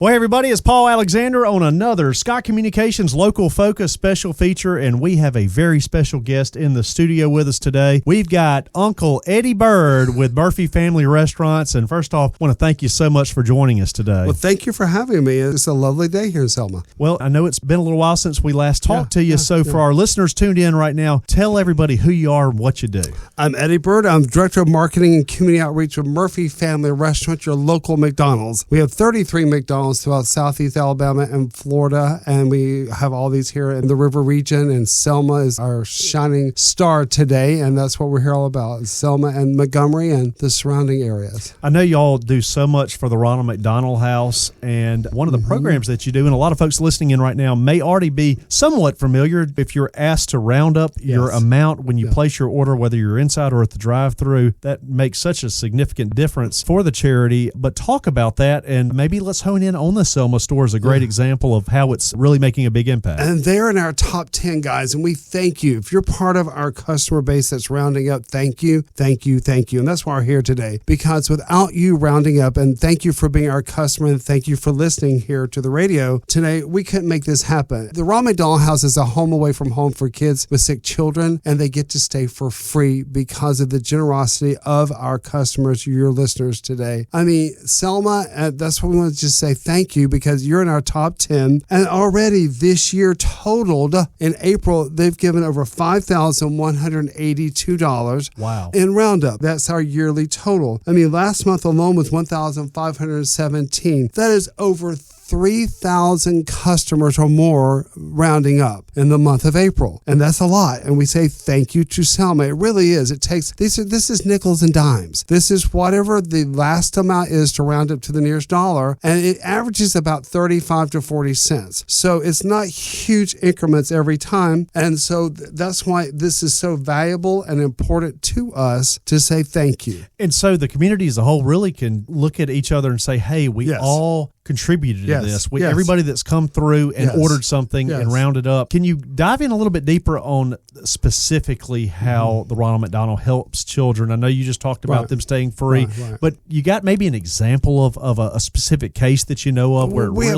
Well, hey everybody, it's Paul Alexander on another Scott Communications Local Focus special feature, and we have a very special guest in the studio with us today. We've got Uncle Eddie Bird with Murphy Family Restaurants, and first off, I want to thank you so much for joining us today. Well, thank you for having me. It's a lovely day here in Selma. Well, I know it's been a little while since we last talked to you, so for our listeners tuned in right now, tell everybody who you are and what you do. I'm Eddie Bird. I'm Director of Marketing and Community Outreach with Murphy Family Restaurants, your local McDonald's. We have 33 McDonald's throughout Southeast Alabama and Florida, and we have all these here in the River region, and Selma is our shining star today, and that's what we're here all about, Selma and Montgomery and the surrounding areas. I know y'all do so much for the Ronald McDonald House, and one of the programs that you do, and a lot of folks listening in right now may already be somewhat familiar if you're asked to round up your amount when you place your order, whether you're inside or at the drive-thru. That makes such a significant difference for the charity. But talk about that, and maybe let's hone in on the Selma store is a great example of how it's really making a big impact. And they're in our top 10, guys, and we thank you. If you're part of our customer base that's rounding up, thank you, thank you, thank you. And that's why we're here today, because without you rounding up, and thank you for being our customer, and thank you for listening here to the radio today, we couldn't make this happen. The Ronald McDonald House is a home away from home for kids with sick children, and they get to stay for free because of the generosity of our customers, your listeners today. I mean, Selma, that's what we want to just say thank you, because you're in our top 10, and already this year totaled in April, they've given over $5,182 in roundup. That's our yearly total. I mean, last month alone was $1,517. That is over 3,000 customers or more rounding up in the month of April. And that's a lot. And we say thank you to Selma. It really is. It takes, this is nickels and dimes. This is whatever the last amount is to round up to the nearest dollar. And it averages about 35 to 40 cents. So it's not huge increments every time. And so that's why this is so valuable and important to us to say thank you. And so the community as a whole really can look at each other and say, hey, we all contributed to this. Everybody that's come through and ordered something and rounded up. Can you dive in a little bit deeper on specifically how the Ronald McDonald helps children? I know you just talked about them staying free, but you got maybe an example of a specific case that you know of where we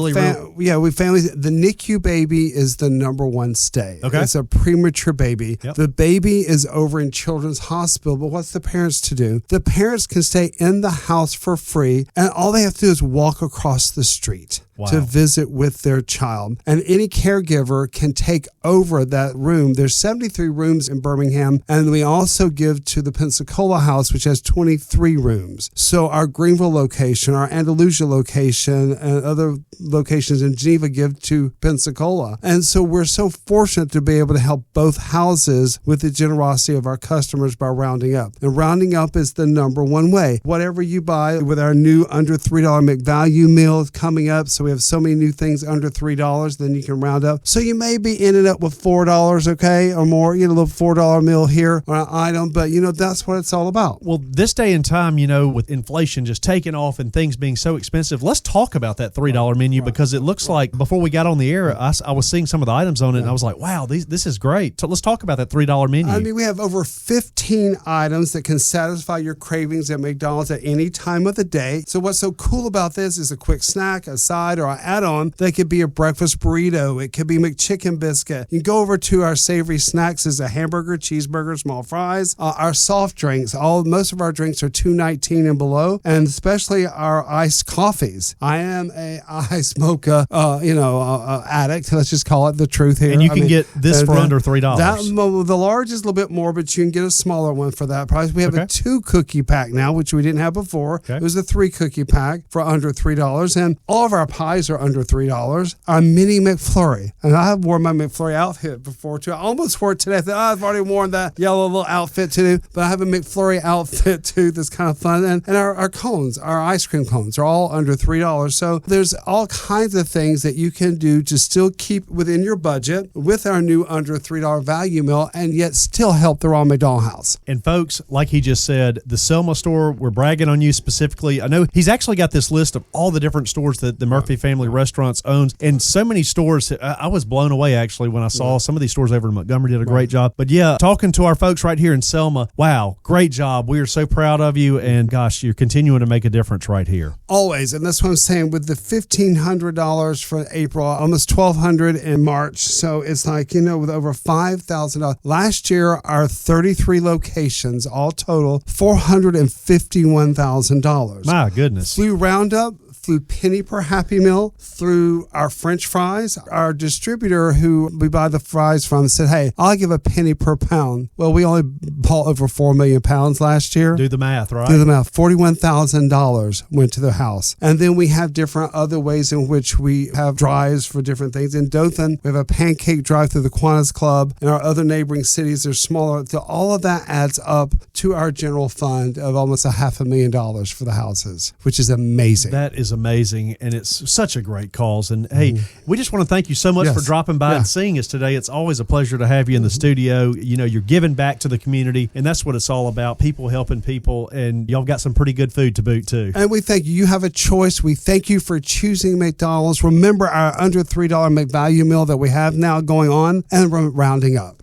families. The NICU baby is the number one stay. Okay. It's a premature baby. Yep. The baby is over in Children's Hospital, but what's the parents to do? The parents can stay in the house for free, and all they have to do is walk across the street to visit with their child. And any caregiver can take over that room. There's 73 rooms in Birmingham, and we also give to the Pensacola House, which has 23 rooms. So our Greenville location, our Andalusia location, and other locations in Geneva give to Pensacola. And so we're so fortunate to be able to help both houses with the generosity of our customers by rounding up. And rounding up is the number one way. Whatever you buy with our new under $3 McValue meal coming up, so we have so many new things under $3, then you can round up. So you may be ending up with $4, okay, or more, a little $4 meal here or an item, but that's what it's all about. Well, this day and time, with inflation just taking off and things being so expensive, let's talk about that $3 menu because it looks like before we got on the air, I was seeing some of the items on it and I was like, wow, this is great. So let's talk about that $3 menu. I mean, we have over 15 items that can satisfy your cravings at McDonald's at any time of the day. So what's so cool about this is a quick snack, a side, or an add-on. They could be a breakfast burrito. It could be McChicken biscuit. You can go over to our savory snacks as a hamburger, cheeseburger, small fries. Our soft drinks, most of our drinks are $2.19 and below, and especially our iced coffees. I am a iced mocha, addict. Let's just call it the truth here. And you can get this for under $3. The large is a little bit more, but you can get a smaller one for that price. We have a 2-cookie pack now, which we didn't have before. Okay. It was a 3-cookie pack for under $3, and all of our pies are under $3. Our mini McFlurry, and I have worn my McFlurry outfit before too. I almost wore it today. I thought, I've already worn that yellow little outfit too, but I have a McFlurry outfit too that's kind of fun. And our cones, our ice cream cones, are all under $3. So there's all kinds of things that you can do to still keep within your budget with our new under $3 value meal and yet still help the Ronald McDonald House. And folks, like he just said, the Selma store, we're bragging on you specifically. I know he's actually got this list of all the different stores that the Murphy Murphy Family Restaurants owns, and so many stores. I was blown away actually when I saw some of these stores over in Montgomery did a great job. But yeah, talking to our folks right here in Selma, wow, great job. We are so proud of you, and gosh, you're continuing to make a difference right here. Always, and that's what I'm saying. With the $1,500 for April, almost $1,200 in March, so it's like, with over $5,000. Last year, our 33 locations, all total, $451,000. My goodness. Through Roundup, through penny per Happy Meal, through our French fries. Our distributor who we buy the fries from said, hey, I'll give a penny per pound. Well, we only bought over 4 million pounds last year. Do the math, right? Do the math. $41,000 went to the house. And then we have different other ways in which we have drives for different things. In Dothan, we have a pancake drive through the Kiwanis Club. In our other neighboring cities, they're smaller. So all of that adds up to our general fund of almost $500,000 for the houses, which is amazing. That is amazing, and it's such a great cause. And hey, we just want to thank you so much for dropping by and seeing us today. It's always a pleasure to have you in the studio. You're giving back to the community, and that's what it's all about, people helping people, and y'all got some pretty good food to boot too. And we thank you. You have a choice. We thank you for choosing McDonald's. Remember our under $3 McValue meal that we have now going on, and we're rounding up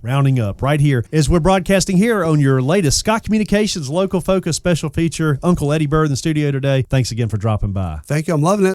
right here as we're broadcasting here on your latest Scott Communications Local Focus special feature. Uncle Eddie Bird in the studio today. Thanks again for dropping by. Thank you. I'm loving it.